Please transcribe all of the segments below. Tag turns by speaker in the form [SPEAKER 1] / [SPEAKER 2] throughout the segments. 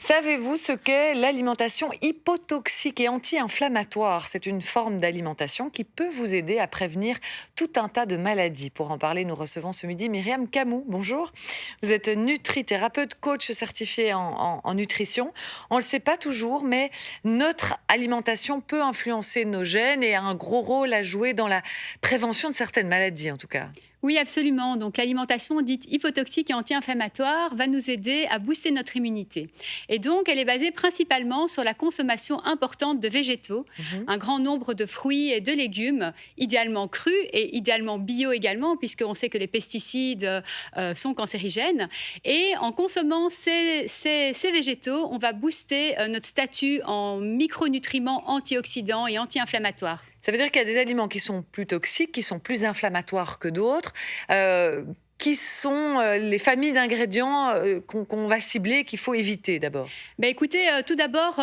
[SPEAKER 1] Savez-vous ce qu'est l'alimentation hypotoxique et anti-inflammatoire? C'est une forme d'alimentation qui peut vous aider à prévenir tout un tas de maladies. Pour en parler, nous recevons ce midi Myriam Camou. Bonjour. Vous êtes nutrithérapeute, coach certifié en nutrition. On ne le sait pas toujours, mais notre alimentation peut influencer nos gènes et a un gros rôle à jouer dans la prévention de certaines maladies, en tout cas.
[SPEAKER 2] Oui, absolument. Donc, l'alimentation dite hypotoxique et anti-inflammatoire va nous aider à booster notre immunité. Et donc, elle est basée principalement sur la consommation importante de végétaux,
[SPEAKER 1] Mhm.
[SPEAKER 2] un grand nombre de fruits et de légumes, idéalement crus et idéalement bio également, puisqu'on sait que les pesticides sont cancérigènes. Et en consommant ces végétaux, on va booster notre statut en micronutriments antioxydants et anti-inflammatoires.
[SPEAKER 1] Ça veut dire qu'il y a des aliments qui sont plus toxiques, qui sont plus inflammatoires que d'autres. Euh, qui sont les familles d'ingrédients qu'on va cibler, qu'il faut éviter d'abord?
[SPEAKER 2] Ben écoutez, tout d'abord,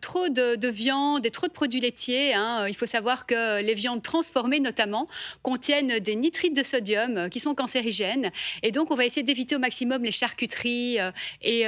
[SPEAKER 2] trop de viande et trop de produits laitiers, hein. Il faut savoir que les viandes transformées, notamment, contiennent des nitrites de sodium qui sont cancérigènes. Et donc, on va essayer d'éviter au maximum les charcuteries.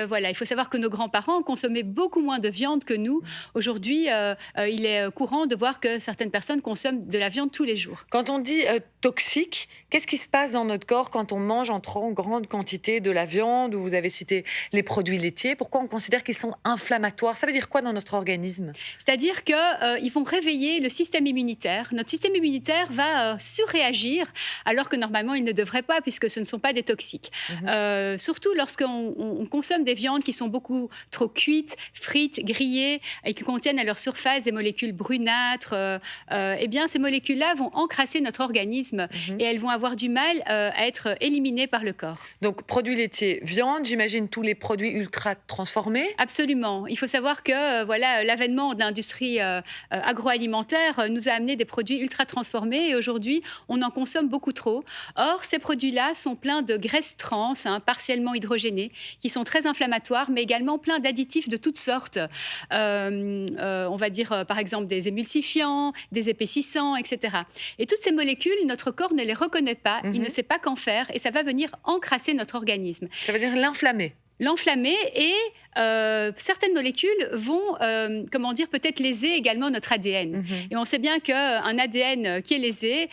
[SPEAKER 2] Voilà, il faut savoir que nos grands-parents consommaient beaucoup moins de viande que nous. Aujourd'hui, il est courant de voir que certaines personnes consomment de la viande tous les jours.
[SPEAKER 1] Quand on dit toxique, qu'est-ce qui se passe dans notre corps quand on mange en trop grande quantité de la viande, ou vous avez cité les produits laitiers? Pourquoi on considère qu'ils sont inflammatoires? Ça veut dire quoi dans notre organisme?
[SPEAKER 2] C'est-à-dire qu'ils vont réveiller le système immunitaire. Notre système immunitaire va surréagir, alors que normalement, il ne devrait pas, puisque ce ne sont pas des toxiques.
[SPEAKER 1] Mhm.
[SPEAKER 2] Surtout lorsqu'on consomme des viandes qui sont beaucoup trop cuites, frites, grillées, et qui contiennent à leur surface des molécules brunâtres, eh bien, ces molécules-là vont encrasser notre organisme
[SPEAKER 1] Mhm.
[SPEAKER 2] et elles vont avoir du mal à être éliminées par le corps.
[SPEAKER 1] Donc, produits laitiers, viande, j'imagine tous les produits ultra transformés.
[SPEAKER 2] Absolument. Il faut savoir que voilà, l'avènement de l'industrie agroalimentaire nous a amené des produits ultra transformés et aujourd'hui, on en consomme beaucoup trop. Or, ces produits-là sont pleins de graisses trans, hein, partiellement hydrogénées, qui sont très inflammatoires, mais également pleins d'additifs de toutes sortes. On va dire, par exemple, des émulsifiants, des épaississants, etc. Et toutes ces molécules, notre corps ne les reconnaît pas, il ne
[SPEAKER 1] Mhm.
[SPEAKER 2] sait pas qu'en faire et ça va venir encrasser notre organisme,
[SPEAKER 1] Ça veut dire l'inflammer.
[SPEAKER 2] l'enflammer et certaines molécules vont, comment dire, peut-être léser également notre ADN.
[SPEAKER 1] Mhm.
[SPEAKER 2] Et on sait bien qu'un ADN qui est lésé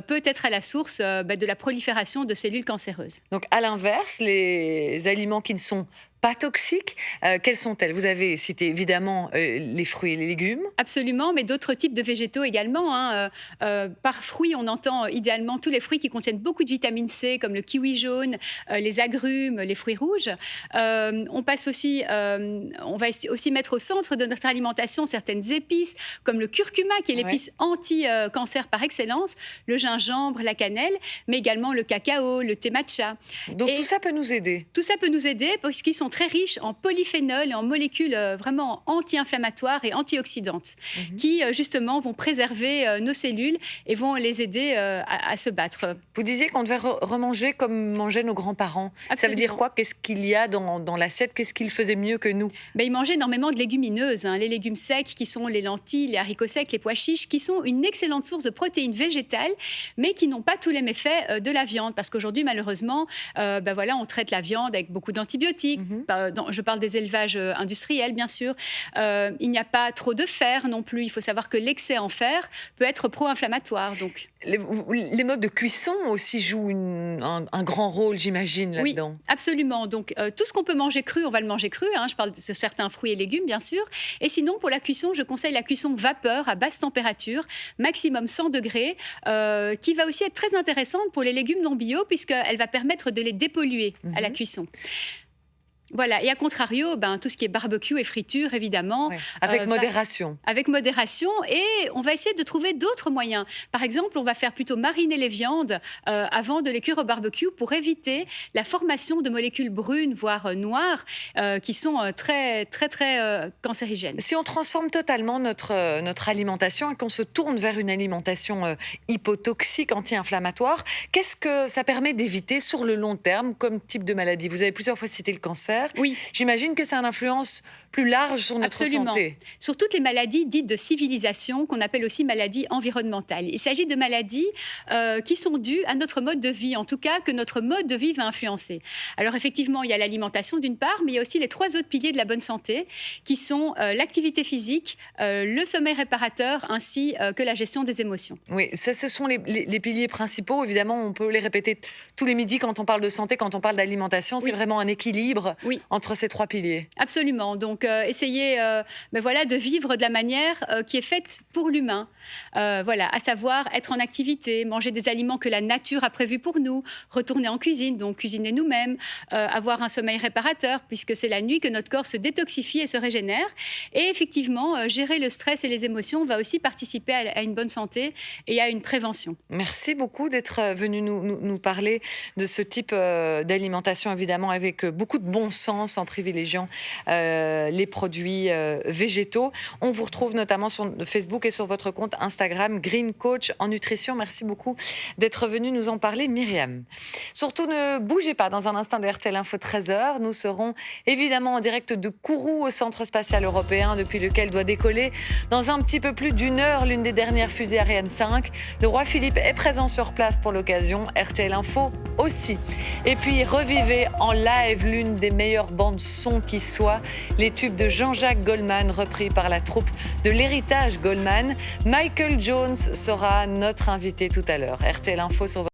[SPEAKER 2] peut être à la source de la prolifération de cellules cancéreuses.
[SPEAKER 1] Donc, à l'inverse, les aliments qui ne sont pas toxiques, quelles sont-elles? Vous avez cité évidemment les fruits et les légumes.
[SPEAKER 2] Absolument, mais d'autres types de végétaux également, hein. Par fruits, on entend idéalement tous les fruits qui contiennent beaucoup de vitamine C, comme le kiwi jaune, les agrumes, les fruits rouges. On va aussi mettre au centre de notre alimentation certaines épices, comme le curcuma, qui est
[SPEAKER 1] Ouais.
[SPEAKER 2] l'épice anti-cancer par excellence, le gingembre, la cannelle, mais également le cacao, le thé matcha.
[SPEAKER 1] Donc,
[SPEAKER 2] Et
[SPEAKER 1] tout ça peut nous aider.
[SPEAKER 2] tout ça peut nous aider parce qu'ils sont très riches en polyphénols et en molécules vraiment anti-inflammatoires et antioxydantes
[SPEAKER 1] Mhm.
[SPEAKER 2] qui, justement, vont préserver nos cellules et vont les aider à se battre.
[SPEAKER 1] Vous disiez qu'on devait remanger comme mangeaient nos grands-parents. Ça veut dire
[SPEAKER 2] Absolument.
[SPEAKER 1] quoi? Qu'est-ce qu'il y a dans l'assiette? Qu'est-ce qu'ils faisaient mieux que nous?
[SPEAKER 2] Ben, ils mangeaient énormément de légumineuses, hein, les légumes secs qui sont les lentilles, les haricots secs, les pois chiches, qui sont une excellente source de protéines végétales, mais qui n'ont pas tous les méfaits de la viande. Parce qu'aujourd'hui, malheureusement, ben voilà, on traite la viande avec beaucoup d'antibiotiques.
[SPEAKER 1] Mhm.
[SPEAKER 2] Je parle des élevages industriels, bien sûr. Il n'y a pas trop de fer non plus. Il faut savoir que l'excès en fer peut être pro-inflammatoire. Donc,
[SPEAKER 1] Les modes de cuisson aussi jouent un grand rôle, j'imagine,
[SPEAKER 2] oui,
[SPEAKER 1] là-dedans.
[SPEAKER 2] absolument. Donc, tout ce qu'on peut manger cru, on va le manger cru, hein. Je parle de certains fruits et légumes, bien sûr. Et sinon, pour la cuisson, je conseille la cuisson vapeur à basse température, maximum 100 degrés, qui va aussi être très intéressante pour les légumes non bio, puisqu'elle va permettre de les dépolluer à la
[SPEAKER 1] Mhm.
[SPEAKER 2] cuisson. Voilà. Et à contrario, ben, tout ce qui est barbecue et friture, évidemment,
[SPEAKER 1] Ouais. Avec
[SPEAKER 2] va
[SPEAKER 1] modération.
[SPEAKER 2] avec modération, et on va essayer de trouver d'autres moyens. Par exemple, on va faire plutôt mariner les viandes avant de les cuire au barbecue pour éviter la formation de molécules brunes, voire noires, qui sont très, très, très cancérigènes.
[SPEAKER 1] Si on transforme totalement notre alimentation et qu'on se tourne vers une alimentation hypotoxique, anti-inflammatoire, qu'est-ce que ça permet d'éviter sur le long terme comme type de maladie? Vous avez plusieurs fois cité le cancer.
[SPEAKER 2] Oui.
[SPEAKER 1] J'imagine que ça a une influence plus large sur notre
[SPEAKER 2] Absolument.
[SPEAKER 1] santé.
[SPEAKER 2] Sur toutes les maladies dites de civilisation, qu'on appelle aussi maladies environnementales. Il s'agit de maladies qui sont dues à notre mode de vie, en tout cas que notre mode de vie va influencer. Alors effectivement, il y a l'alimentation d'une part, mais il y a aussi les 3 autres piliers de la bonne santé, qui sont l'activité physique, le sommeil réparateur, ainsi que la gestion des émotions.
[SPEAKER 1] Oui, ça, ce sont les piliers principaux. Évidemment, on peut les répéter tous les midis quand on parle de santé, quand on parle d'alimentation. C'est
[SPEAKER 2] Oui.
[SPEAKER 1] vraiment un équilibre
[SPEAKER 2] Oui.
[SPEAKER 1] entre ces 3 piliers.
[SPEAKER 2] Absolument. Donc, essayer de vivre de la manière qui est faite pour l'humain. Voilà, à savoir être en activité, manger des aliments que la nature a prévus pour nous, retourner en cuisine, donc cuisiner nous-mêmes, avoir un sommeil réparateur, puisque c'est la nuit que notre corps se détoxifie et se régénère. Et effectivement, gérer le stress et les émotions va aussi participer à une bonne santé et à une prévention.
[SPEAKER 1] Merci beaucoup d'être venu nous parler de ce type d'alimentation, évidemment, avec beaucoup de bon sens en privilégiant les produits végétaux. On vous retrouve notamment sur Facebook et sur votre compte Instagram Green Coach en nutrition. Merci beaucoup d'être venu nous en parler, Myriam. Surtout, ne bougez pas. Dans un instant de RTL Info 13h, nous serons évidemment en direct de Kourou au Centre spatial européen, depuis lequel doit décoller dans un petit peu plus d'1 heure l'une des dernières fusées Ariane 5. Le roi Philippe est présent sur place pour l'occasion. RTL Info aussi. Et puis, revivez en live l'une des meilleures bandes son qui soit, les tubes de Jean-Jacques Goldman repris par la troupe de l'héritage Goldman. Michael Jones sera notre invité tout à l'heure. RTL Info sur